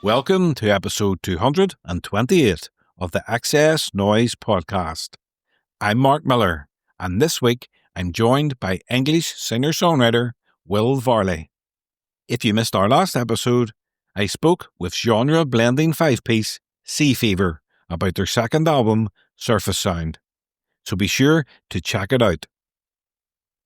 Welcome to episode 228 of the XS Noize Podcast. I'm Mark Millar, and this week I'm joined by English singer-songwriter Will Varley. If you missed our last episode, I spoke with genre-blending five-piece Sea Fever about their second album, Surface Sound, so be sure to check it out.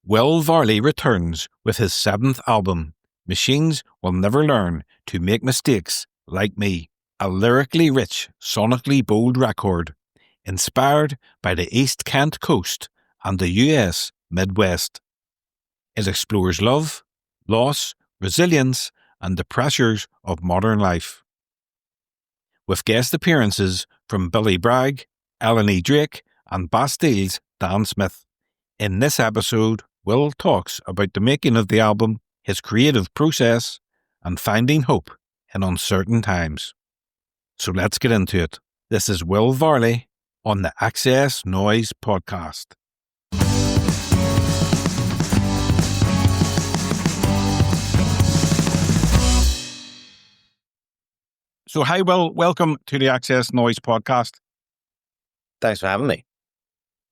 Will Varley returns with his seventh album, Machines Will Never Learn to Make Mistakes Like Me, a lyrically rich, sonically bold record, inspired by the East Kent coast and the US Midwest. It explores love, loss, resilience, and the pressures of modern life. With guest appearances from Billy Bragg, Eleni Drake, and Bastille's Dan Smith. In this episode, Will talks about the making of the album, his creative process, and finding hope in uncertain times. So let's get into it. This is Will Varley on the XS Noize Podcast. So hi Will, welcome to the XS Noize Podcast. Thanks for having me.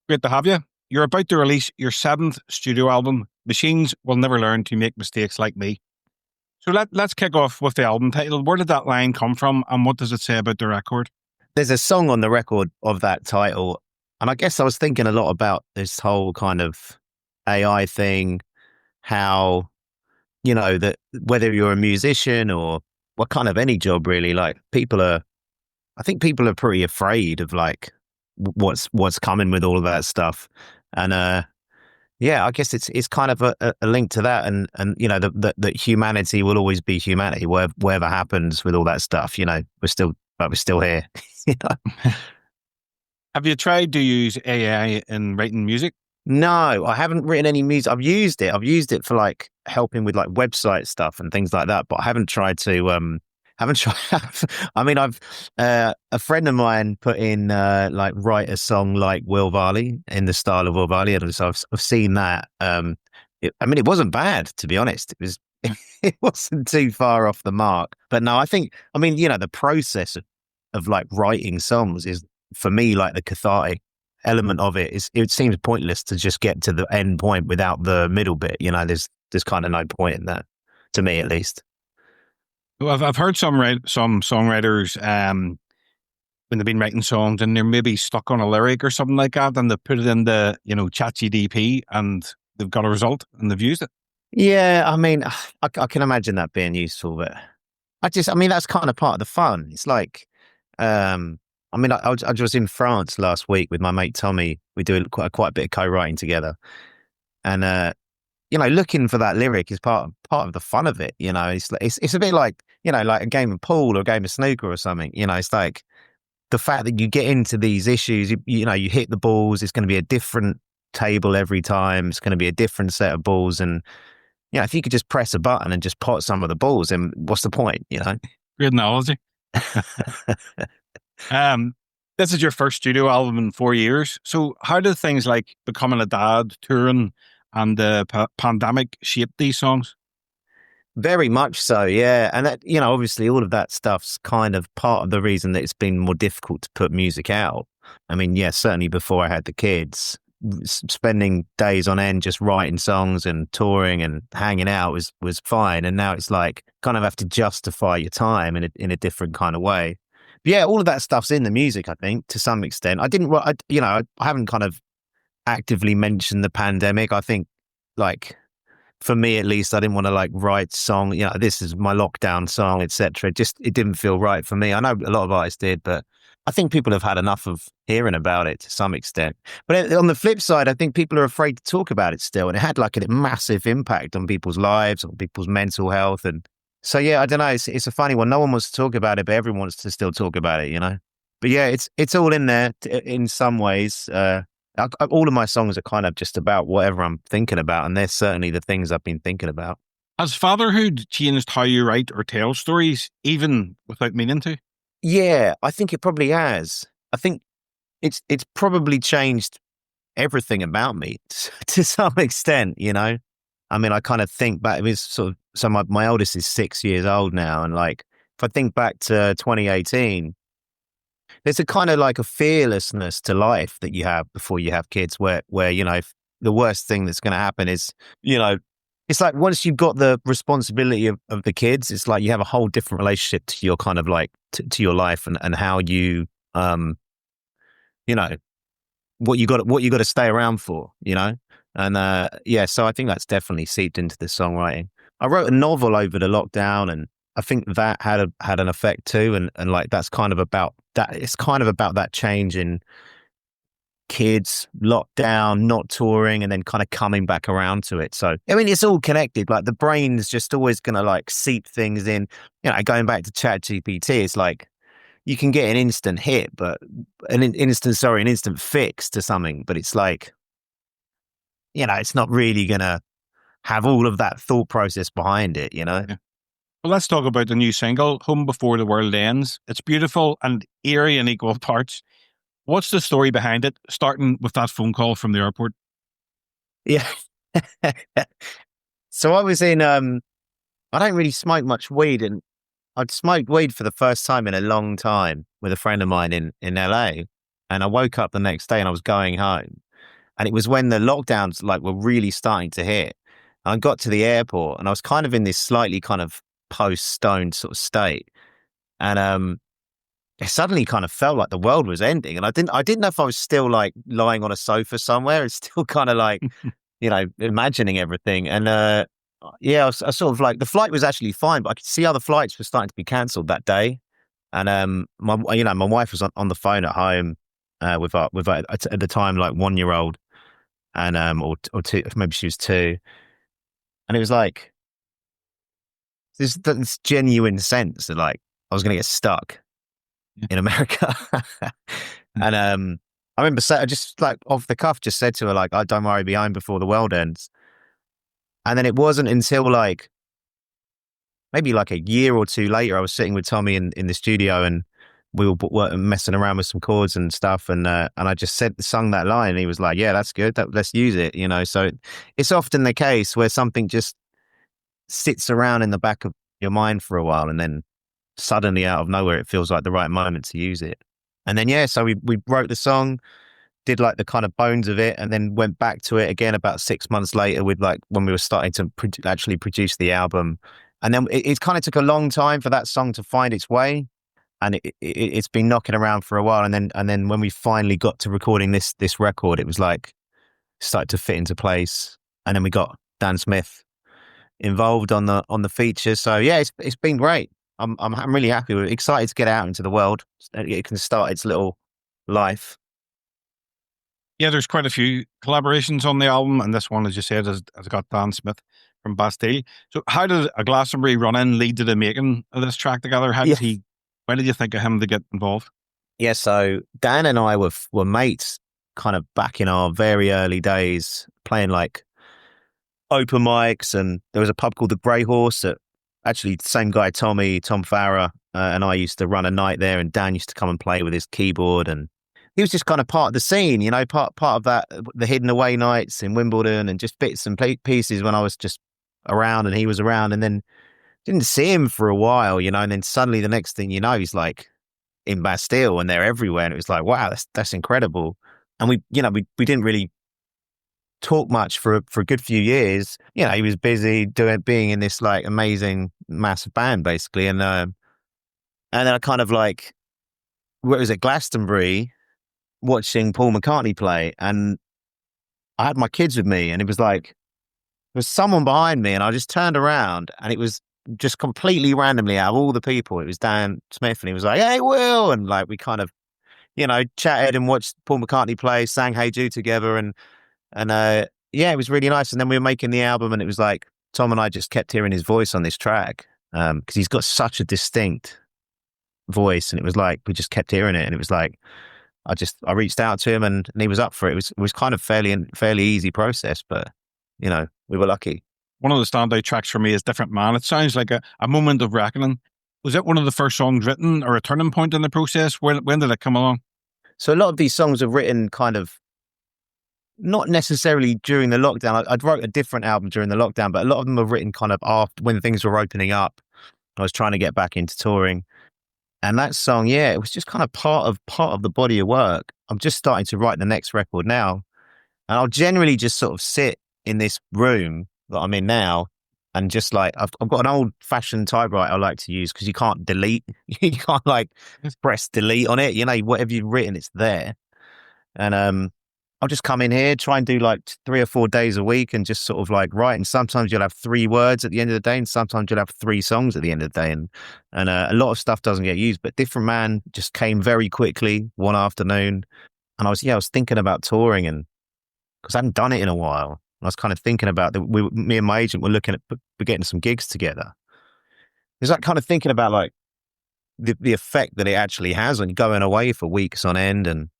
Great to have you. You're about to release your seventh studio album, Machines Will Never Learn to Make Mistakes Like Me. So let's kick off with the album title. Where did that line come from and what does it say about the record? There's a song on the record of that title. And I guess I was thinking a lot about this whole kind of AI thing, how, that whether you're a musician or what kind of any job really, like I think people are pretty afraid of like what's coming with all of that stuff. And I guess it's kind of a link to that, and that humanity will always be humanity, whatever happens with all that stuff. We're still here. Have you tried to use AI in writing music? No, I haven't written any music. I've used it for like helping with like website stuff and things like that, but I haven't tried to. I mean, I've a friend of mine put in like write a song like Will Varley in the style of Will Varley, and so I've seen that. It wasn't bad, to be honest. It wasn't too far off the mark. But no, the process of like writing songs is for me like the cathartic element of it. It seems pointless to just get to the end point without the middle bit. There's kind of no point in that, to me at least. Well, I've heard some songwriters when they've been writing songs and they're maybe stuck on a lyric or something like that, and they put it in the ChatGPT and they've got a result and they've used it. Yeah, I can imagine that being useful, but that's kind of part of the fun. It's like, I was in France last week with my mate Tommy. We do quite a bit of co-writing together, and looking for that lyric is part of the fun of it. It's a bit like like a game of pool or a game of snooker or something. It's like the fact that you get into these issues. You hit the balls. It's going to be a different table every time. It's going to be a different set of balls, and if you could just press a button and just pot some of the balls, then what's the point? Great analogy. This is your first studio album in 4 years. So how did things like becoming a dad, touring, and the pandemic shape these songs? Very much so, yeah. And that, obviously all of that stuff's kind of part of the reason that it's been more difficult to put music out. Certainly before I had the kids, spending days on end just writing songs and touring and hanging out was fine. And now it's like kind of have to justify your time in a different kind of way. But yeah, all of that stuff's in the music, I think, to some extent. I haven't kind of actively mentioned the pandemic. I think, like, for me at least, I didn't want to like write song. This is my lockdown song, etc. It didn't feel right for me. I know a lot of artists did, but I think people have had enough of hearing about it to some extent. But on the flip side, I think people are afraid to talk about it still, and it had like a massive impact on people's lives, on people's mental health, and so yeah, I don't know. It's a funny one. No one wants to talk about it, but everyone wants to still talk about it. But yeah, it's all in there in some ways. All of my songs are kind of just about whatever I'm thinking about, and they're certainly the things I've been thinking about. Has fatherhood changed how you write or tell stories, even without meaning to? Yeah, I think it probably has. I think it's probably changed everything about me to some extent, I kind of think back. It was sort of, so my oldest is 6 years old now, and like if I think back to 2018, there's a kind of like a fearlessness to life that you have before you have kids where, you know, if the worst thing that's going to happen is, you know, it's like once you've got the responsibility of the kids, it's like you have a whole different relationship to your kind of like to your life and how you, you know, what you got to stay around for, you know? And, yeah, so I think that's definitely seeped into the songwriting. I wrote a novel over the lockdown, and I think that had an effect too. And like, that's kind of about that. It's kind of about that change in kids, lockdown, not touring, and then kind of coming back around to it. So, I mean, it's all connected. Like the brain's just always going to like seep things in, you know, going back to ChatGPT, it's like, you can get an instant hit, but an instant fix to something, but it's like, you know, it's not really going to have all of that thought process behind it, you know? Yeah. Well, let's talk about the new single, Home Before the World Ends. It's beautiful and eerie in equal parts. What's the story behind it, starting with that phone call from the airport? Yeah. So I was in, I don't really smoke much weed, and I'd smoked weed for the first time in a long time with a friend of mine in LA. And I woke up the next day and I was going home. And it was when the lockdowns like were really starting to hit. And I got to the airport and I was kind of in this slightly kind of post-stoned sort of state. And it suddenly kind of felt like the world was ending. And I didn't know if I was still like lying on a sofa somewhere. It's still kind of like, you know, imagining everything. And yeah, I sort of like, the flight was actually fine, but I could see other flights were starting to be cancelled that day. And my wife was on the phone at home with our, at the time, like 1-year-old. And or two, maybe she was 2, and it was like this genuine sense that like I was going to get stuck in America. And I remember I just like off the cuff just said to her like, "I don't worry, be home before the world ends." And then it wasn't until like maybe like a year or two later, I was sitting with Tommy in the studio, and we were messing around with some chords and stuff, and I just sung that line, and he was like, "Yeah, that's good. Let's use it." You know, so it's often the case where something just sits around in the back of your mind for a while, and then suddenly out of nowhere, it feels like the right moment to use it. And then yeah, so we wrote the song, did like the kind of bones of it, and then went back to it again about 6 months later with like when we were starting to actually produce the album. And then it kind of took a long time for that song to find its way. And it's been knocking around for a while, and then when we finally got to recording this record, it was like started to fit into place. And then we got Dan Smith involved on the features. So yeah, it's been great. I'm really happy with it. Excited to get out into the world. It can start its little life. Yeah, there's quite a few collaborations on the album, and this one, as you said, has got Dan Smith from Bastille. So how did a Glastonbury run-in lead to the making of this track together? When did you think of him to get involved? Yeah, so Dan and I were mates kind of back in our very early days, playing like open mics, and there was a pub called the Grey Horse that actually the same guy, Tom Farah, and I used to run a night there, and Dan used to come and play with his keyboard, and he was just kind of part of the scene, you know, part of that, the hidden away nights in Wimbledon, and just bits and pieces when I was just around and he was around, and then didn't see him for a while, you know, and then suddenly the next thing you know, he's like in Bastille and they're everywhere, and it was like, wow, that's incredible. And we didn't really talk much for a good few years. You know, he was busy being in this like amazing massive band basically, and then I kind of like, what was it, Glastonbury, watching Paul McCartney play, and I had my kids with me, and it was like there was someone behind me, and I just turned around, and it was just completely randomly out of all the people, it was Dan Smith, and he was like, "Hey, Will," and like we kind of, you know, chatted and watched Paul McCartney play, sang "Hey Jude" together, and yeah, it was really nice. And then we were making the album, and it was like Tom and I just kept hearing his voice on this track because he's got such a distinct voice, and it was like we just kept hearing it, and it was like I reached out to him, and he was up for it. It was kind of fairly easy process, but you know, we were lucky. One of the standout tracks for me is Different Man. It sounds like a moment of reckoning. Was it one of the first songs written, or a turning point in the process? When did it come along? So a lot of these songs are written kind of not necessarily during the lockdown. I'd wrote a different album during the lockdown, but a lot of them are written kind of after, when things were opening up. I was trying to get back into touring. And that song, yeah, it was just kind of part of the body of work. I'm just starting to write the next record now. And I'll generally just sort of sit in this room that I'm in now and just like, I've got an old fashioned typewriter I like to use because you can't delete. You can't like press delete on it. You know, whatever you've written, it's there. And I'll just come in here, try and do like 3 or 4 days a week and just sort of like write. And sometimes you'll have 3 words at the end of the day, and sometimes you'll have 3 songs at the end of the day. And a lot of stuff doesn't get used, but Different Man just came very quickly one afternoon. And I was thinking about touring, and because I hadn't done it in a while. I was kind of thinking about that. Me and my agent were looking at getting some gigs together. It's like kind of thinking about like the effect that it actually has when you're going away for weeks on end and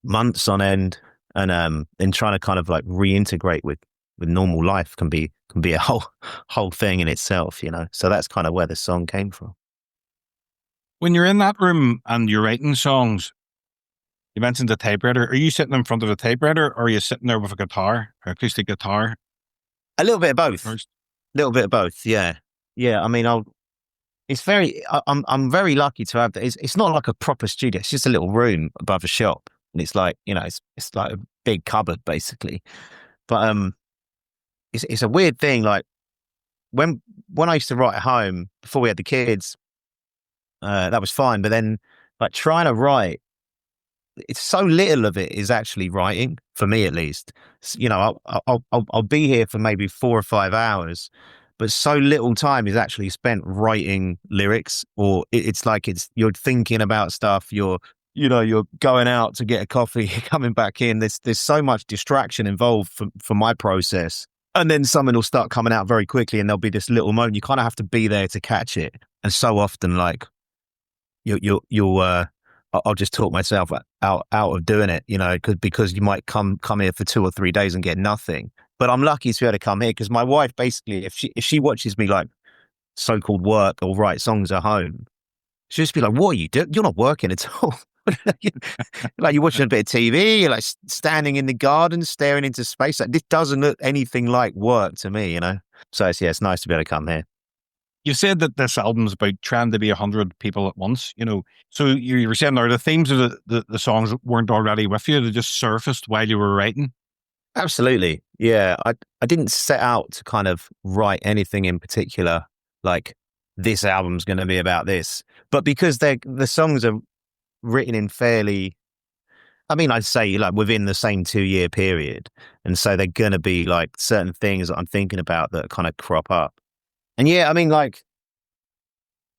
months on end, and trying to kind of like reintegrate with normal life can be a whole thing in itself, you know. So that's kind of where the song came from. When you're in that room and you're writing songs, you mentioned the typewriter. Are you sitting in front of the typewriter, or are you sitting there with a guitar, or acoustic guitar? A little bit of both. First? A little bit of both. Yeah. I mean, I'm very lucky to have that. It's not like a proper studio. It's just a little room above a shop, and it's like, you know, it's like a big cupboard basically. But it's a weird thing. Like when I used to write at home before we had the kids, that was fine. But then like trying to write, it's so little of it is actually writing, for me at least. You know, I'll be here for maybe 4 or 5 hours, but so little time is actually spent writing lyrics, or it's like you're thinking about stuff. You're going out to get a coffee, you're coming back in. There's so much distraction involved for my process, and then something will start coming out very quickly, and there'll be this little moment. You kind of have to be there to catch it, and so often like I'll just talk myself out of doing it, you know, because you might come here for 2 or 3 days and get nothing. But I'm lucky to be able to come here because my wife basically, if she watches me like so-called work or write songs at home, she'll just be like, "What are you doing? You're not working at all." Like you're watching a bit of TV, you're like standing in the garden, staring into space. Like this doesn't look anything like work to me, you know. So it's nice to be able to come here. You said that this album's about trying to be 100 people at once, you know. So you were saying there the themes of the songs weren't already with you; they just surfaced while you were writing. Absolutely, yeah. I didn't set out to kind of write anything in particular, like this album's going to be about this, but because the songs are written in fairly, I mean, I'd say like within the same 2-year period, and so they're going to be like certain things that I'm thinking about that kind of crop up. And yeah, I mean, like,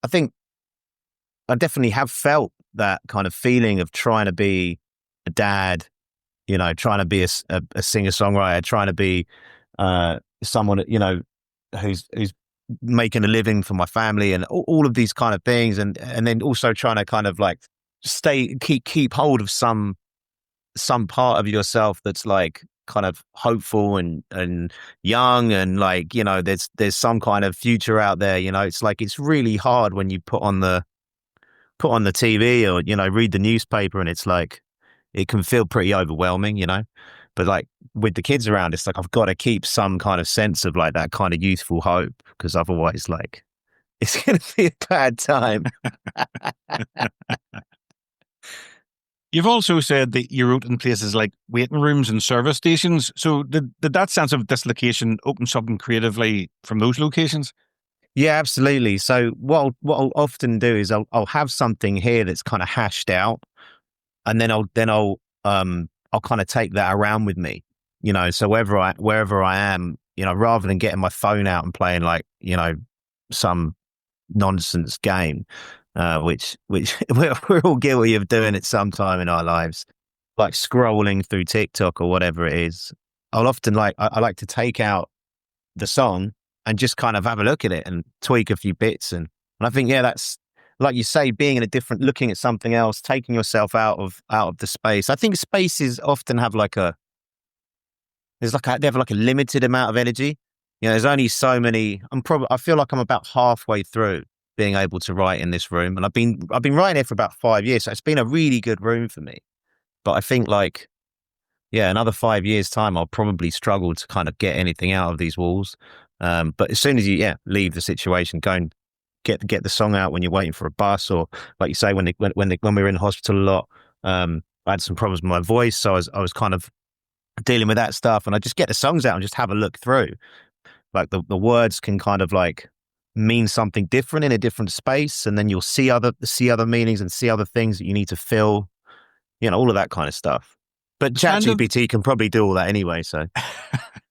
I think I definitely have felt that kind of feeling of trying to be a dad, you know, trying to be a singer-songwriter, trying to be someone, you know, who's making a living for my family and all of these kind of things. And then also trying to kind of like keep hold of some part of yourself that's like kind of hopeful and young, and like, you know, there's some kind of future out there. You know, it's like it's really hard when you put on the TV or, you know, read the newspaper, and it's like it can feel pretty overwhelming, you know. But like with the kids around, it's like I've got to keep some kind of sense of like that kind of youthful hope, because otherwise like it's going to be a bad time. You've also said that you wrote in places like waiting rooms and service stations. So did that sense of dislocation open something creatively from those locations? Yeah, absolutely. So what I'll often do is I'll have something here that's kind of hashed out, and then I'll kind of take that around with me, you know. So wherever I am, you know, rather than getting my phone out and playing like, you know, some nonsense game, which we're all guilty of doing at some time in our lives, like scrolling through TikTok or whatever it is. I'll often I like to take out the song and just kind of have a look at it and tweak a few bits. And I think, yeah, that's like you say, being in a different, looking at something else, taking yourself out of the space. I think spaces often have they have like a limited amount of energy. You know, there's only so many. I feel like I'm about halfway through being able to write in this room, and I've been writing here for about 5 years, so it's been a really good room for me. But I think like, yeah, another 5 years time, I'll probably struggle to kind of get anything out of these walls. But as soon as you leave the situation, go and get the song out when you're waiting for a bus, or like you say, when we were in the hospital a lot. I had some problems with my voice, so I was kind of dealing with that stuff, and I just get the songs out and just have a look through. Like the words can kind of like mean something different in a different space, and then you'll see other meanings and see other things that you need to fill, all of that kind of stuff. But ChatGPT can probably do all that anyway. So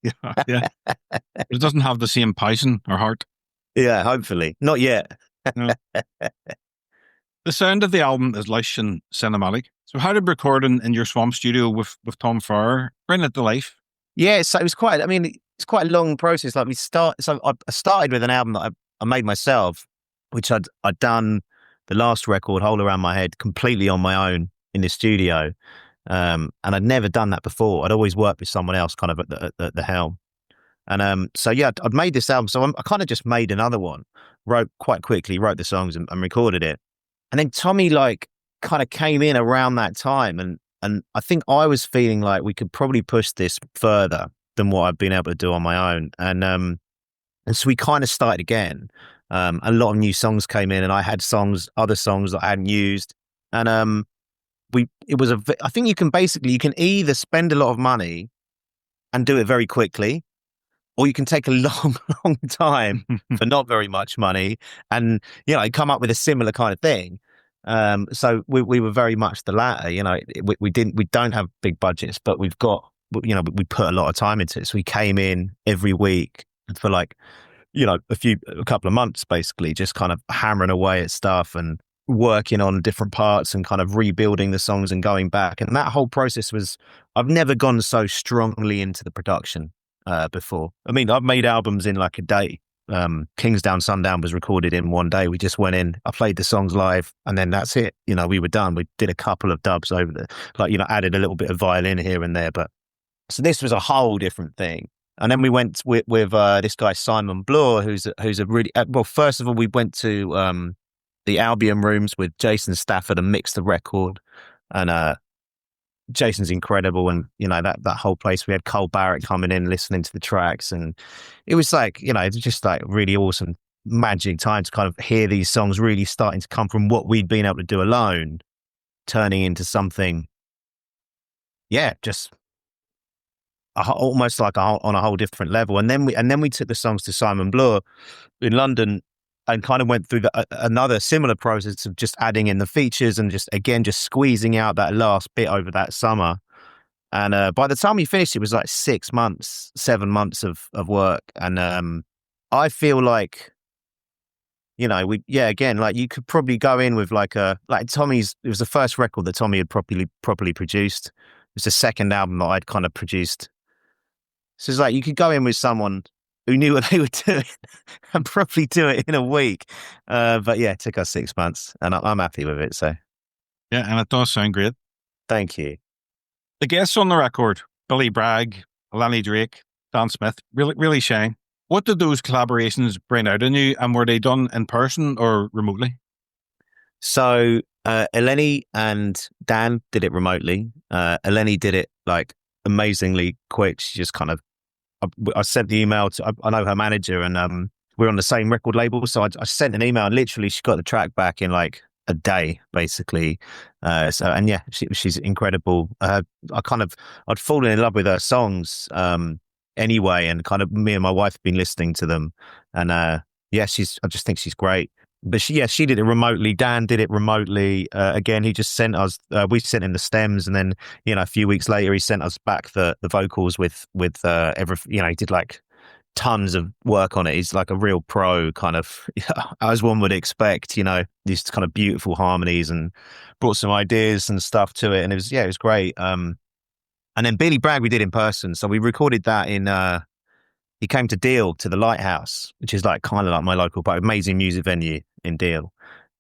yeah. It doesn't have the same passion or heart. Yeah, hopefully not yet. No. The sound of the album is lush and cinematic. So how did recording in your swamp studio with Tom Farrer bring it to life? Yeah, so it was quite a long process. Like I started with an album that I made myself, which I'd done the last record, Hole Around My Head, completely on my own in the studio. And I'd never done that before. I'd always worked with someone else kind of at the helm. And so yeah, I'd made this album. So I kind of just made another one, wrote quite quickly, wrote the songs and recorded it. And then Tommy like kind of came in around that time. And I think I was feeling like we could probably push this further than what I've been able to do on my own. And so we kind of started again. A lot of new songs came in, and I had other songs that I hadn't used. And I think you can either spend a lot of money and do it very quickly, or you can take a long, long time for not very much money and, come up with a similar kind of thing. So we were very much the latter. We don't have big budgets, but we put a lot of time into it. So we came in every week for like, a couple of months, basically just kind of hammering away at stuff and working on different parts and kind of rebuilding the songs and going back. And that whole process I've never gone so strongly into the production before. I mean, I've made albums in like a day. Kingsdown Sundown was recorded in one day. We just went in, I played the songs live, and then that's it. We were done. We did a couple of dubs over added a little bit of violin here and there. But so this was a whole different thing. And then we went with this guy, Simon Bloor, who's a really, well, first of all, we went to the Albion rooms with Jason Stafford and mixed the record. And Jason's incredible. And, that whole place, we had Cole Barrett coming in, listening to the tracks. And it was like, it's just like really awesome, magic time to kind of hear these songs really starting to come from what we'd been able to do alone, turning into something, just almost like on a whole different level. And then we took the songs to Simon Bloor in London and kind of went through another similar process of just adding in the features and just squeezing out that last bit over that summer. And by the time we finished, it was like 7 months of work. And I feel like, like you could probably go in with like Tommy's, it was the first record that Tommy had properly produced. It was the second album that I'd kind of produced. So it's like you could go in with someone who knew what they were doing and probably do it in a week. But yeah, it took us 6 months, and I'm happy with it. So yeah, and it does sound great. Thank you. The guests on the record, Billy Bragg, Eleni Drake, Dan Smith, really shine. What did those collaborations bring out in you, and were they done in person or remotely? So Eleni and Dan did it remotely. Eleni did it like amazingly quick. She just kind of, I sent the email to, I know her manager, and we're on the same record label. So I sent an email, and literally she got the track back in like a day, basically. And yeah, she's incredible. I'd fallen in love with her songs anyway, and kind of me and my wife have been listening to them, and I just think she's great. But she did it remotely. Dan did it remotely. Again, he just sent us, we sent him the stems, and then, a few weeks later, he sent us back the vocals with everything. He did like tons of work on it. He's like a real pro, kind of, as one would expect, these kind of beautiful harmonies, and brought some ideas and stuff to it. And it was great. And then Billy Bragg, we did in person. So we recorded that he came to Deal, to the Lighthouse, which is like kind of like my local, but amazing music venue in Deal.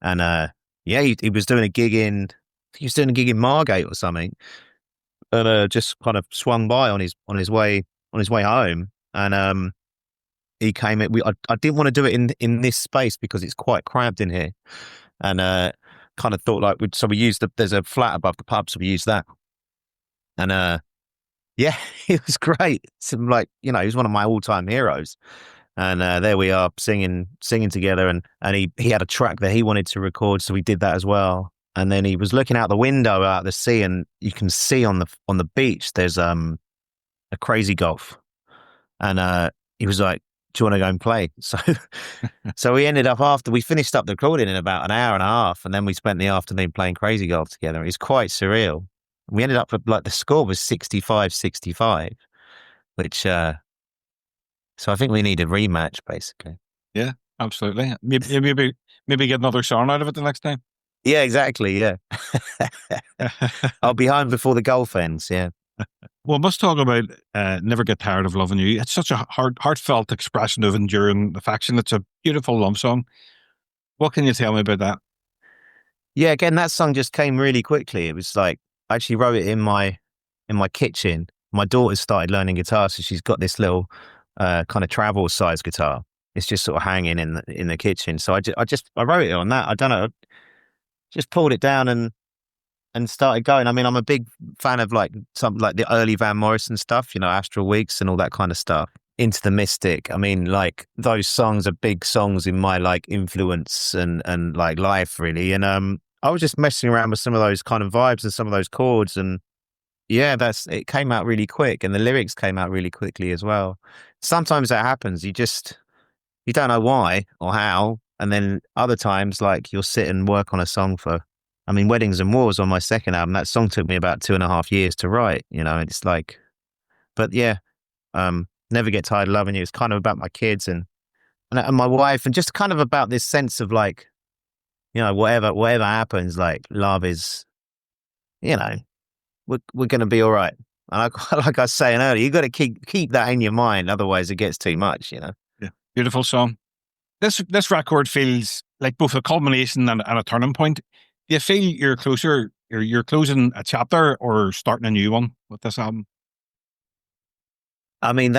And he was doing a gig in Margate or something, and just kind of swung by on his way home. And he came in. I didn't want to do it in this space because it's quite cramped in here, and kind of thought so we used there's a flat above the pub, so we used that. And yeah, it was great. So he was one of my all-time heroes. And there we are singing together. And he had a track that he wanted to record, so we did that as well. And then he was looking out the window out the sea, and you can see on the beach there's a crazy golf. And he was like, "Do you want to go and play?" So we ended up, after we finished up the recording in about an hour and a half, and then we spent the afternoon playing crazy golf together. It was quite surreal. We ended up with, like, the score was 65-65, which so I think we need a rematch, basically. Yeah, absolutely. Maybe get another song out of it the next time. Yeah, exactly. Yeah. I'll be home before the golf ends. Yeah. Well, let's talk about Never Get Tired of Loving You. It's such a heartfelt expression of enduring affection. It's a beautiful love song. What can you tell me about that? Yeah, again, that song just came really quickly. It was like, I actually wrote it in my kitchen. My daughter started learning guitar, so she's got this little kind of travel size guitar. It's just sort of hanging in the kitchen. So I wrote it on that. I don't know, just pulled it down and started going. I mean, I'm a big fan of like some like the early Van Morrison stuff, Astral Weeks and all that kind of stuff. Into the Mystic. I mean, like, those songs are big songs in my like influence and like life, really. And I was just messing around with some of those kind of vibes and some of those chords, and yeah, it came out really quick, and the lyrics came out really quickly as well. Sometimes that happens. You don't know why or how, and then other times, like, you'll sit and work on a song I mean, Weddings and Wars on my second album, that song took me about 2.5 years to write. It's like, but yeah, Never Get Tired of Loving You. It's kind of about my kids and my wife, and just kind of about this sense of like, whatever happens, like, love is, we're going to be all right. And like I was saying earlier, you got to keep that in your mind, otherwise it gets too much. Yeah, beautiful song. This record feels like both a culmination and a turning point. Do you feel you're closing a chapter or starting a new one with this album? I mean,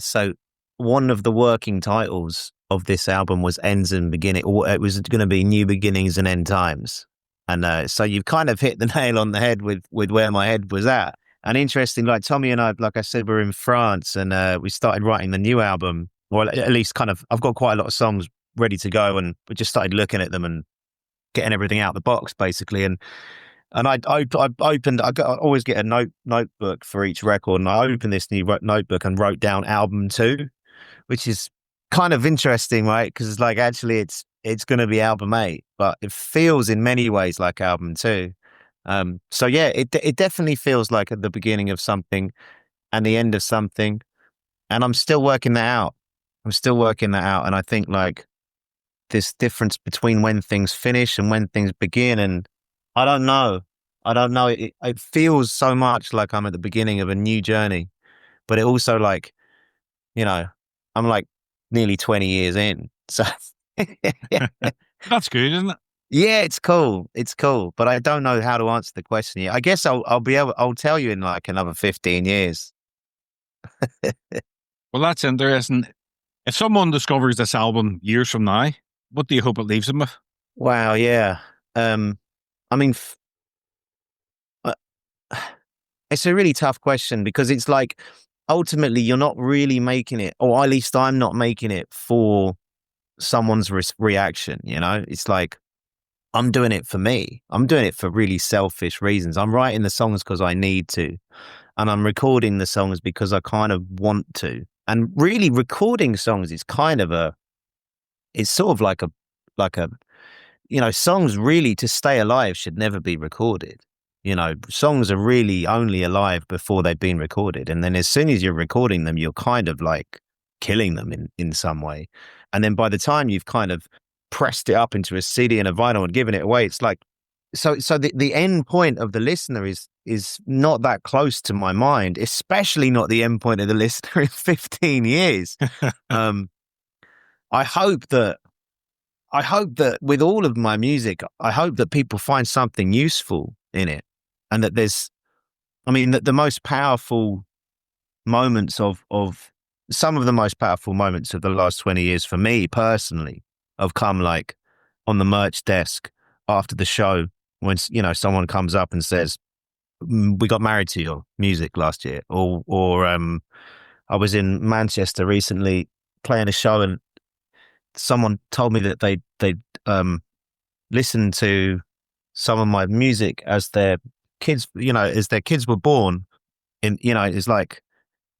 so one of the working titles of this album was Ends and Beginning, or it was going to be New Beginnings and End Times. And so you've kind of hit the nail on the head with where my head was at. And interesting, like, Tommy and I, like I said, we're in France, and we started writing the new album, or at least kind of, I've got quite a lot of songs ready to go, and we just started looking at them and getting everything out of the box, basically. And I always get a notebook for each record, and I opened this new notebook and wrote down album 2, which is kind of interesting, right? Because it's like, actually it's going to be album 8, but it feels in many ways like album 2. So yeah, it definitely feels like at the beginning of something and the end of something, and I'm still working that out. And I think, like, this difference between when things finish and when things begin, and I don't know. It feels so much like I'm at the beginning of a new journey, but it also, like, I'm like nearly 20 years in. So That's good, isn't it? Yeah, it's cool. But I don't know how to answer the question yet. I guess I'll tell you in like another 15 years. Well, that's interesting. If someone discovers this album years from now, what do you hope it leaves them with? Wow, yeah. I mean, it's a really tough question, because it's like, ultimately you're not really making it, or at least I'm not making it for someone's reaction. It's like, I'm doing it for me. I'm doing it for really selfish reasons. I'm writing the songs because I need to, and I'm recording the songs because I kind of want to. And really, recording songs is kind of it's sort of like a songs really, to stay alive, should never be recorded. Songs are really only alive before they've been recorded. And then as soon as you're recording them, you're kind of like killing them in some way. And then by the time you've kind of pressed it up into a CD and a vinyl and given it away, it's like, so the end point of the listener is not that close to my mind, especially not the end point of the listener in 15 years. I hope that with all of my music, I hope that people find something useful in it, and that that the most powerful moments of some of the most powerful moments of the last 20 years for me personally have come, like, on the merch desk after the show, when someone comes up and says, "We got married to your music last year," or I was in Manchester recently playing a show and someone told me that they listened to some of my music as their kids, as their kids were born. And it's like,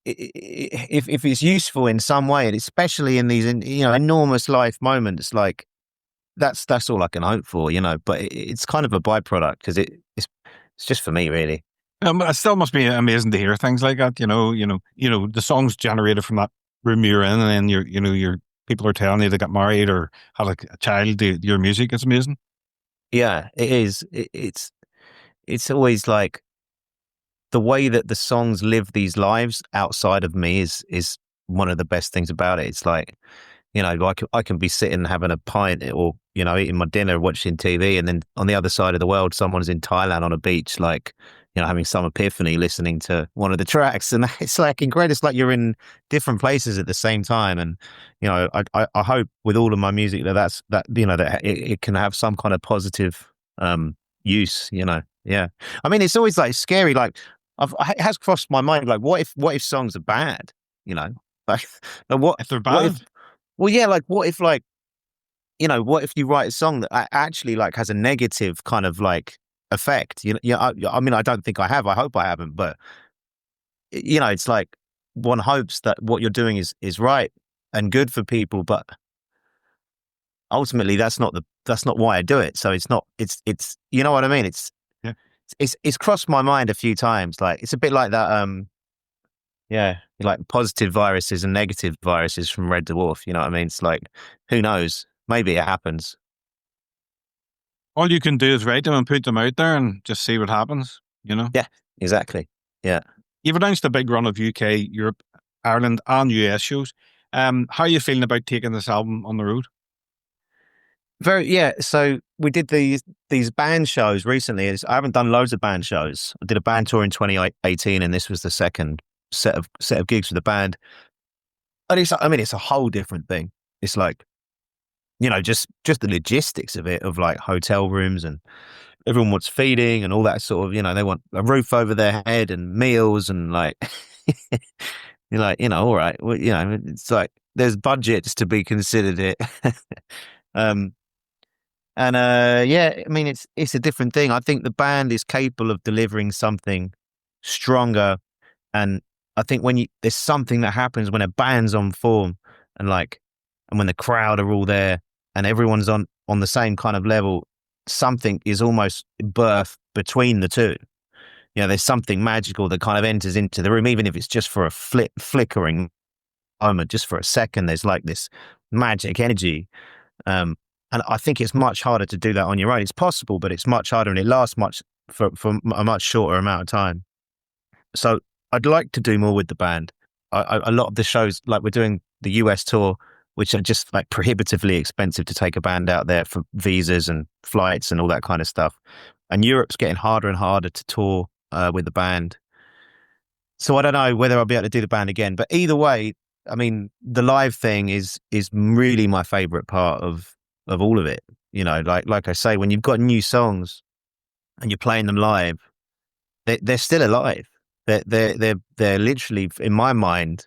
if it's useful in some way, and especially in these enormous life moments, like that's all I can hope for, But it's kind of a byproduct because it's just for me, really. It still must be amazing to hear things like that. The songs generated from that room you're in, and then your people are telling you they got married or had a child. Your music is amazing. Yeah, it is. It's always like the way that the songs live these lives outside of me is one of the best things about it. It's like, I can be sitting having a pint or, eating my dinner, watching TV. And then on the other side of the world, someone's in Thailand on a beach, like, having some epiphany, listening to one of the tracks. And it's like incredible. It's like you're in different places at the same time. And, I hope with all of my music that it can have some kind of positive use, Yeah. I mean, it's always like scary. Like it has crossed my mind. Like, what if songs are bad, like what if they're bad? Well, yeah, like what if what if you write a song that actually like has a negative kind of like effect? I mean, I don't think I have. I hope I haven't. But it's like one hopes that what you're doing is right and good for people, but ultimately that's not why I do it. So it's not. It's you know what I mean? Yeah. It's crossed my mind a few times. Like it's a bit like that. Yeah, like positive viruses and negative viruses from Red Dwarf. You know what I mean? It's like, who knows? Maybe it happens. All you can do is write them and put them out there and just see what happens, Yeah, exactly. Yeah. You've announced a big run of UK, Europe, Ireland and US shows. How are you feeling about taking this album on the road? Yeah. So we did these band shows recently. I haven't done loads of band shows. I did a band tour in 2018 and this was the second set of gigs with the band. And it's a whole different thing. It's like, just the logistics of it, of like hotel rooms and everyone wants feeding and all that sort of, they want a roof over their head and meals and like, you're like, all right, well, it's like there's budgets to be considered it. Yeah, I mean, it's a different thing. I think the band is capable of delivering something stronger. And I think there's something that happens when a band's on form and when the crowd are all there and everyone's on the same kind of level, something is almost birthed between the two. There's something magical that kind of enters into the room, even if it's just for a flickering moment, just for a second. There's like this magic energy. And I think it's much harder to do that on your own. It's possible, but it's much harder and it lasts for a much shorter amount of time. So I'd like to do more with the band. A lot of the shows, like we're doing the US tour, which are just like prohibitively expensive to take a band out there for visas and flights and all that kind of stuff. And Europe's getting harder and harder to tour with the band. So I don't know whether I'll be able to do the band again. But either way, I mean, the live thing is really my favorite part of all of it. Like I say, when you've got new songs and you're playing them live, they're still alive. They're literally, in my mind,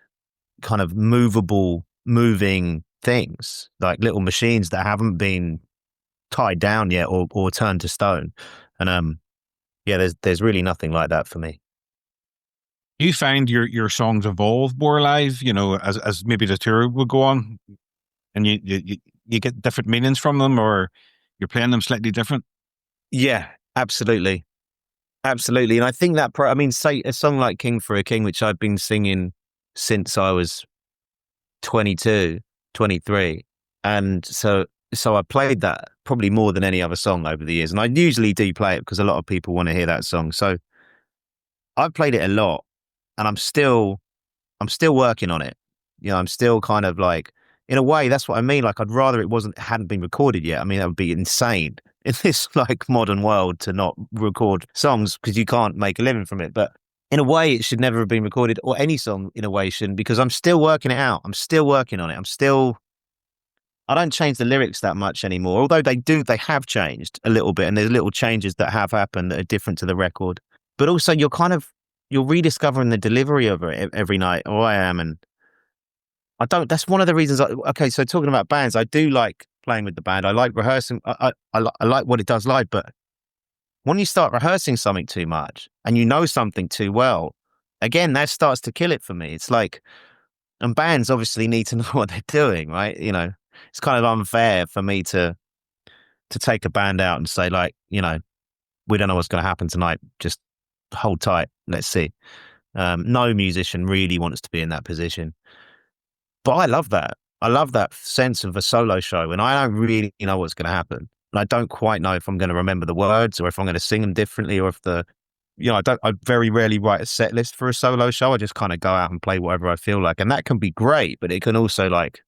kind of moving things, like little machines that haven't been tied down yet or turned to stone. And yeah, there's really nothing like that for me. You find your songs evolve more live, as maybe the tour would go on, and you get different meanings from them, or you're playing them slightly different? Yeah, absolutely. And I think that, say a song like King for a King, which I've been singing since I was 22, 23. And so I played that probably more than any other song over the years. And I usually do play it because a lot of people want to hear that song. So I've played it a lot and I'm still working on it. I'm still kind of like, in a way, that's what I mean. Like, I'd rather it hadn't been recorded yet. I mean, that would be insane in this like modern world to not record songs because you can't make a living from it. But in a way, it should never have been recorded, or any song in a way shouldn't, because I'm still working it out. I'm still working on it. I don't change the lyrics that much anymore, although they have changed a little bit, and there's little changes that have happened that are different to the record. But also you're rediscovering the delivery of it every night, or I am, and That's one of the reasons. Okay, so talking about bands, I do like playing with the band. I like rehearsing. I like what it does live, but when you start rehearsing something too much and you know something too well, again, that starts to kill it for me. It's like, and bands obviously need to know what they're doing, right? You know, it's kind of unfair for me to take a band out and say, like, you know, we don't know what's going to happen tonight. Just hold tight. Let's see. No musician really wants to be in that position. But I love that. I love that sense of a solo show when I don't really know what's going to happen. And I don't quite know if I'm going to remember the words or if I'm going to sing them differently or if I very rarely write a set list for a solo show. I just kind of go out and play whatever I feel like. And that can be great, but it can also like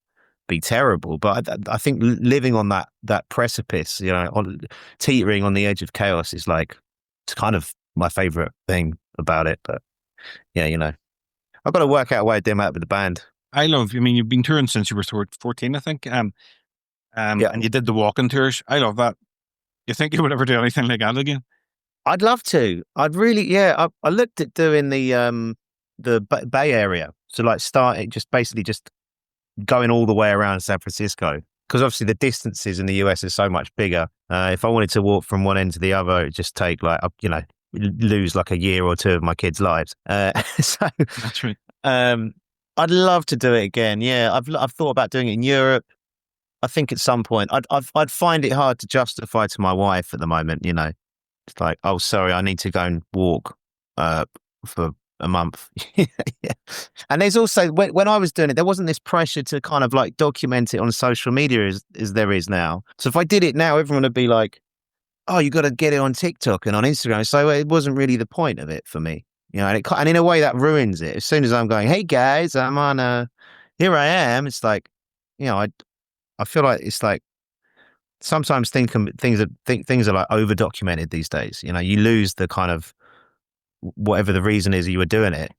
be terrible. But I think living on that precipice, you know, teetering on the edge of chaos is like, it's kind of my favorite thing about it. But yeah, you know, I've got to work out a way of doing that with the band. I mean, you've been touring since you were 14, I think. Yeah. And you did the walking tours. I love that. You think you would ever do anything like that again? I'd love to. I'd really, yeah. I looked at doing the Bay Area. So like just going all the way around San Francisco. Because obviously the distances in the US is so much bigger. If I wanted to walk from one end to the other, it'd just take like, you know, lose like a year or two of my kids' lives. So that's right. I'd love to do it again. Yeah, I've thought about doing it in Europe. I think at some point I'd find it hard to justify to my wife at the moment. You know, it's like, oh, sorry, I need to go and walk for a month. Yeah. And there's also when I was doing it, there wasn't this pressure to kind of like document it on social media as there is now. So if I did it now, everyone would be like, oh, you got to get it on TikTok and on Instagram. So it wasn't really the point of it for me. You know, and in a way that ruins it. As soon as I'm going, hey guys, I'm on here I am. It's like, you know, I feel like it's like sometimes things are like over documented these days. You know, you lose the kind of whatever the reason is you were doing it,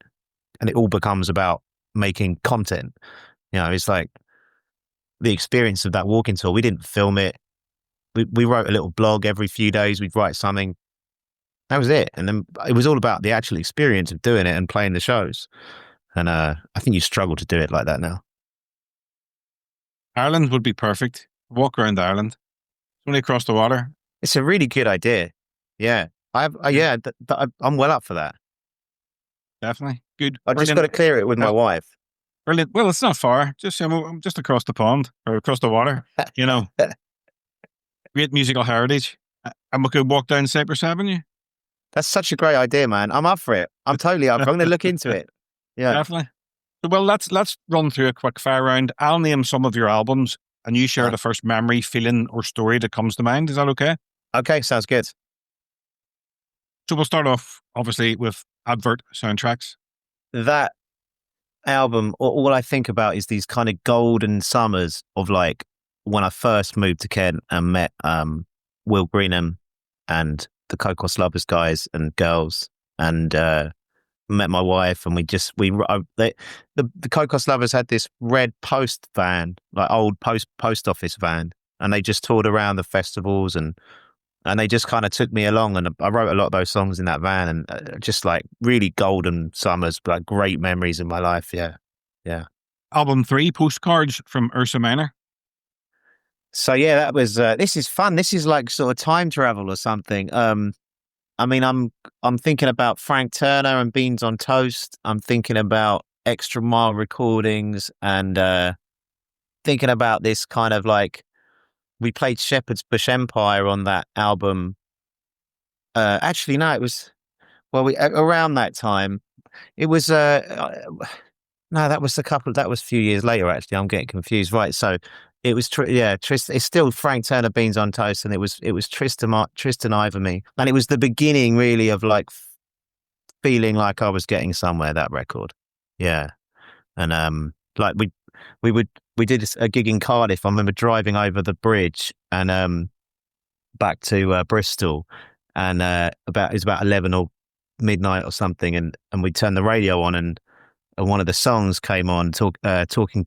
and it all becomes about making content. You know, it's like the experience of that walking tour. We didn't film it. We wrote a little blog every few days. We'd write something. That was it. And then it was all about the actual experience of doing it and playing the shows. And I think you struggle to do it like that now. Ireland would be perfect. Walk around Ireland. Only across the water. It's a really good idea. Yeah. I'm well up for that. Definitely. Good. I just got to clear it with my wife. Brilliant. Well, it's not far. I'm just across the pond or across the water, you know. Great musical heritage. And we could walk down Cypress Avenue. That's such a great idea, man. I'm up for it. I'm totally up. I'm going to look into it. Yeah, definitely. Well, let's run through a quick fire round. I'll name some of your albums, and you share the first memory, feeling, or story that comes to mind. Is that okay? Okay, sounds good. So we'll start off, obviously, with advert soundtracks. That album, all I think about is these kind of golden summers of like when I first moved to Kent and met Will Greenham and the Cocos Lovers guys and girls, and met my wife, and the Cocos Lovers had this red post van, like old post office van, and they just toured around the festivals and they just kind of took me along, and I wrote a lot of those songs in that van, and just like really golden summers, like great memories in my life. Yeah. Album 3, Postcards from Ursa Minor. So yeah, that was this is fun. This is like sort of time travel or something. I mean, I'm thinking about Frank Turner and Beans on Toast. I'm thinking about Extra Mile recordings, and thinking about this kind of like, we played Shepherd's Bush Empire on that album. Actually, no, it was around that time. It was no, that was a few years later. Actually, I'm getting confused. Right, so. It was it's still Frank Turner, Beans on Toast, and it was Tristan Ivor Me, and it was the beginning really of like feeling like I was getting somewhere. That record, yeah, and like we did a gig in Cardiff. I remember driving over the bridge and back to Bristol, and it was about 11 or midnight or something, and we turned the radio on, and one of the songs came on, Talking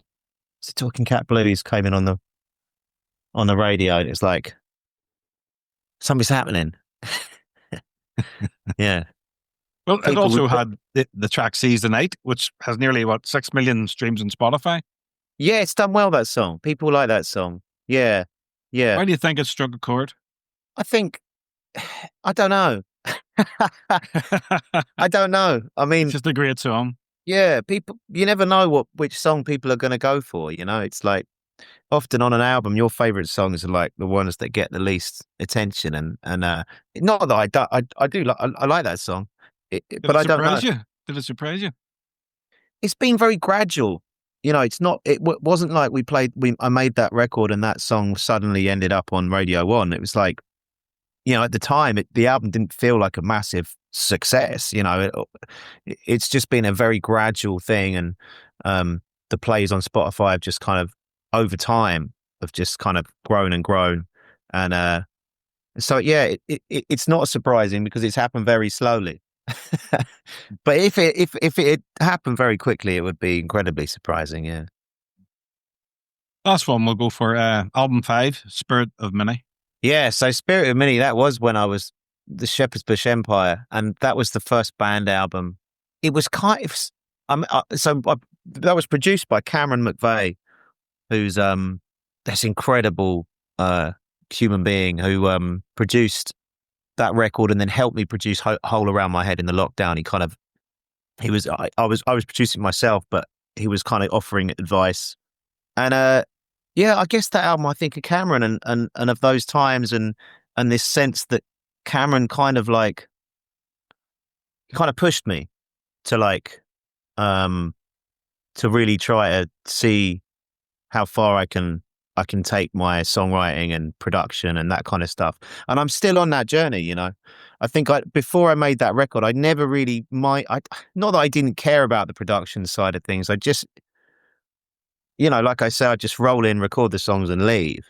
Cat Blues came in on the radio, and it's like, something's happening. Yeah. Well, it also had the track Seize the Night, which has nearly 6 million streams on Spotify. Yeah, it's done well, that song. People like that song. Yeah. Yeah. Why do you think it struck a chord? I think, I don't know. I don't know. I It's mean, just a great song. yeah, people, you never know which song people are going to go for. It's like often on an album, your favorite songs are like the ones that get the least attention. And not that I do like, I like that song, Did but it I don't know. surprise you? Did it surprise you? It's been very gradual. It's not, wasn't like I made that record and that song suddenly ended up on Radio 1. It was like, at the time, the album didn't feel like a massive success. It's just been a very gradual thing, and the plays on Spotify have just kind of over time have just kind of grown and grown, and so yeah, it's not surprising because it's happened very slowly. But if it had happened very quickly, it would be incredibly surprising. Yeah. Last one we'll go for album 5, Spirit of Mini. Yeah, so Spirit of Mini, that was when I was the Shepherd's Bush Empire, and that was the first band album. It was kind of, that was produced by Cameron McVeigh, who's this incredible human being who produced that record and then helped me produce Hole Around My Head in the lockdown. I was producing myself, but he was kind of offering advice, and yeah, I guess that album, I think of Cameron and of those times and this sense that Cameron kind of pushed me to to really try to see how far I can take my songwriting and production and that kind of stuff. And I'm still on that journey, I think before I made that record, I never really not that I didn't care about the production side of things. I just, like I said, I just roll in, record the songs and leave.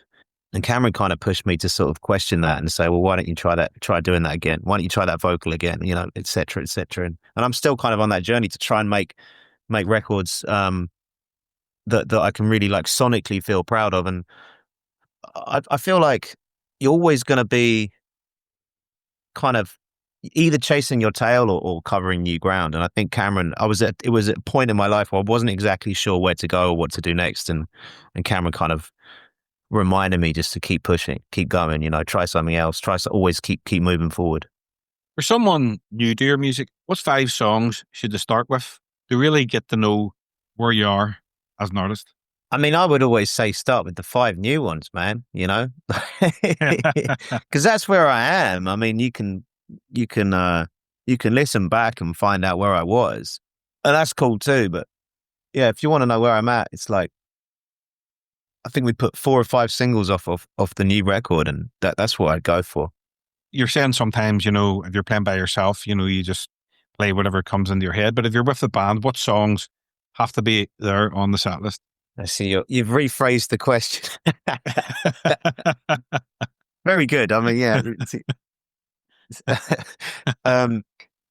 And Cameron kind of pushed me to sort of question that and say, well, why don't you try doing that again? Why don't you try that vocal again? Et cetera, et cetera. And I'm still kind of on that journey to try and make records that I can really sonically feel proud of. And I feel like you're always going to be kind of either chasing your tail or covering new ground. And I think Cameron, it was at a point in my life where I wasn't exactly sure where to go or what to do next. And Cameron kind of reminded me just to keep pushing, keep going, try something else, always keep moving forward. For someone new to your music, what's 5 songs should they start with to really get to know where you are as an artist? I mean, I would always say start with the 5 new ones, man, because that's where I am. I mean, you can listen back and find out where I was, and that's cool too. But yeah, if you want to know where I'm at, it's like, I think we put 4 or 5 singles off the new record, and that's what I'd go for. You're saying sometimes, if you're playing by yourself, you just play whatever comes into your head. But if you're with the band, what songs have to be there on the set list? I see you've rephrased the question. Very good. I mean, yeah.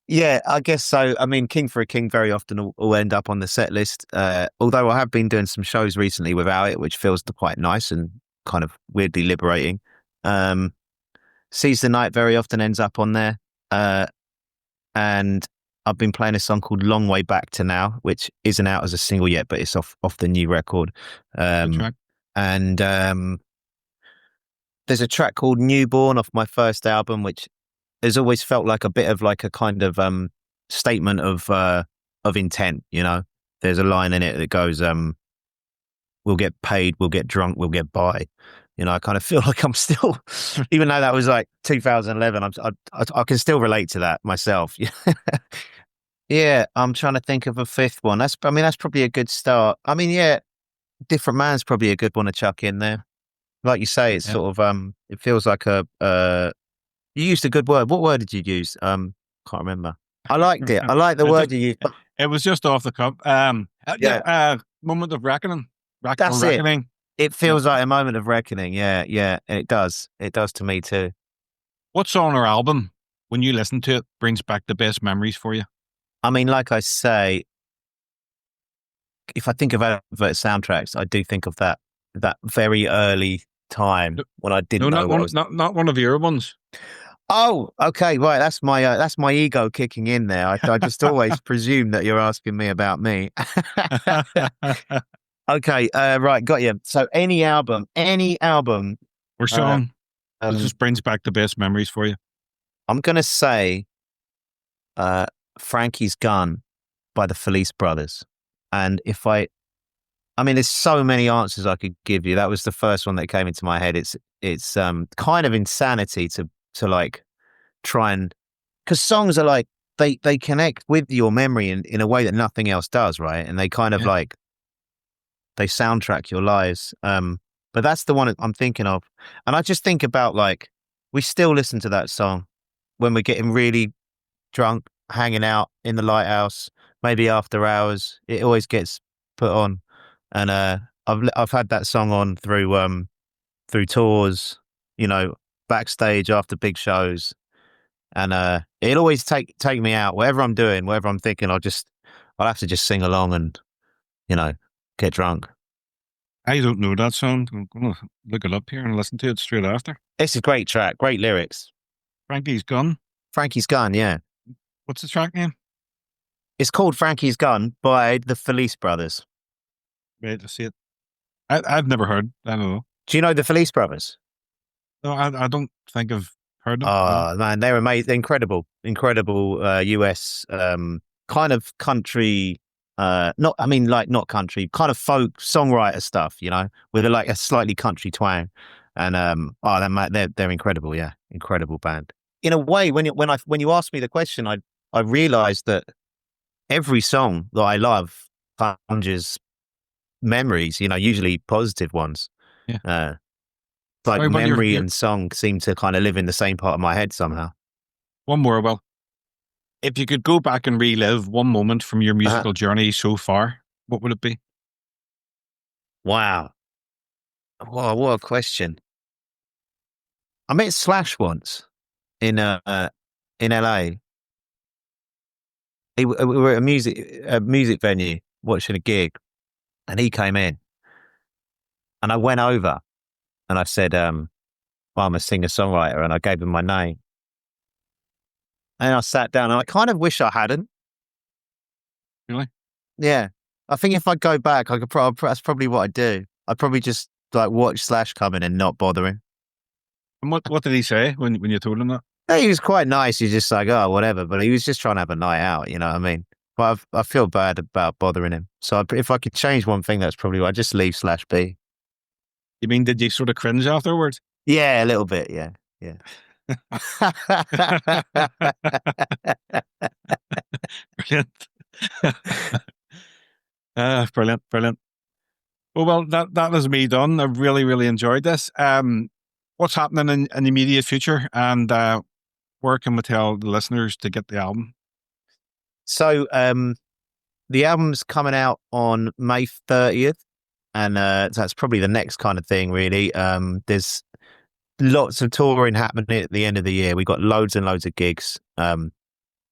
Yeah, I guess so. I mean, King for a King very often will end up on the set list. Although I have been doing some shows recently without it, which feels quite nice and kind of weirdly liberating. Seize the Night very often ends up on there. And I've been playing a song called Long Way Back to Now, which isn't out as a single yet, but it's off the new record. And there's a track called Newborn off my first album, which has always felt like a bit of a kind of statement of intent. There's a line in it that goes, "We'll get paid, we'll get drunk, we'll get by." I kind of feel like I'm still, even though that was 2011, I can still relate to that myself. Yeah, I'm trying to think of a 5th one. That's probably a good start. I mean, yeah, Different Man's probably a good one to chuck in there. Like you say, it's sort of it feels like you used a good word. What word did you use? Can't remember. I liked it. I like the word you used. It was just off the cuff. Moment of reckoning. That's reckoning. It feels like a moment of reckoning. Yeah, yeah. And it does. It does to me too. What song or album, when you listen to it, brings back the best memories for you? I mean, like I say, if I think of advert soundtracks, I do think of that very early time when I didn't know. Not one of your ones. Oh, okay, right. That's my ego kicking in there. I just always presume that you're asking me about me. Okay, right, got you. So any album, or uh, song that just brings back the best memories for you? I'm gonna say Frankie's Gun by the Felice Brothers. And I mean, there's so many answers I could give you. That was the first one that came into my head. It's kind of insanity to like try and, because songs are like they connect with your memory in a way that nothing else does, right? And they kind of Yeah. like they soundtrack your lives. But that's the one I'm thinking of. And I just think about like we still listen to that song when we're getting really drunk, hanging out in the lighthouse, maybe after hours. It always gets put on. And I've had that song on through tours, you know, backstage after big shows. And it'll always take me out, whatever I'm doing, whatever I'm thinking, I'll have to just sing along and, you know, get drunk. I don't know that song. I'm going to look it up here and listen to it straight after. It's a great track, great lyrics. Frankie's Gun. Frankie's Gun, yeah. What's the track name? It's called Frankie's Gun by the Felice Brothers. Wait to see it. I've never heard. I don't know. Do you know the Felice Brothers? No, I don't think I've heard them. Oh, man, they're amazing. They're incredible US kind of country, not country, kind of folk songwriter stuff, you know, with a slightly country twang. And they're incredible, yeah, incredible band. In a way, when you asked me the question, I realized that every song that I love conjures memories, you know, usually positive ones. Yeah. Like memory and song seem to kind of live in the same part of my head somehow. One more, Will. If you could go back and relive one moment from your musical journey so far, what would it be? Wow. Whoa, what a question. I met Slash once in LA. We were at a music venue watching a gig, and he came in, and I went over and I said, well, I'm a singer-songwriter, and I gave him my name. And I sat down, and I kind of wish I hadn't. Really? Yeah. I think if I go back, I could that's probably what I'd do. I'd probably just like watch Slash come in and not bother him. And what did he say when you told him that? He was quite nice. He's just like, oh, whatever. But he was just trying to have a night out, you know what I mean? But I feel bad about bothering him. So if I could change one thing, that's probably why I'd just leave Slash be. You mean, did you sort of cringe afterwards? Yeah, a little bit. Yeah. Yeah. Brilliant. Brilliant. Well, that is me done. I really, really enjoyed this. What's happening in the immediate future, and where can we tell the listeners to get the album? So the album's coming out on May 30th, and that's probably the next kind of thing, really. There's lots of touring happening at the end of the year. We've got loads and loads of gigs.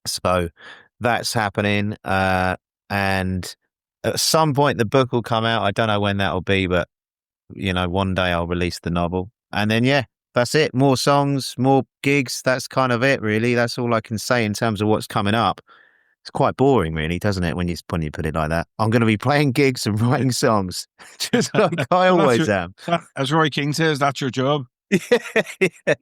So that's happening. And at some point the book will come out. I don't know when that'll be, but you know, one day I'll release the novel. And then, yeah, that's it. More songs, more gigs. That's kind of it, really. That's all I can say in terms of what's coming up. It's quite boring, really, doesn't it, when you put it like that? I'm going to be playing gigs and writing songs, just like I always am. As Roy King says, that's your job. Yeah.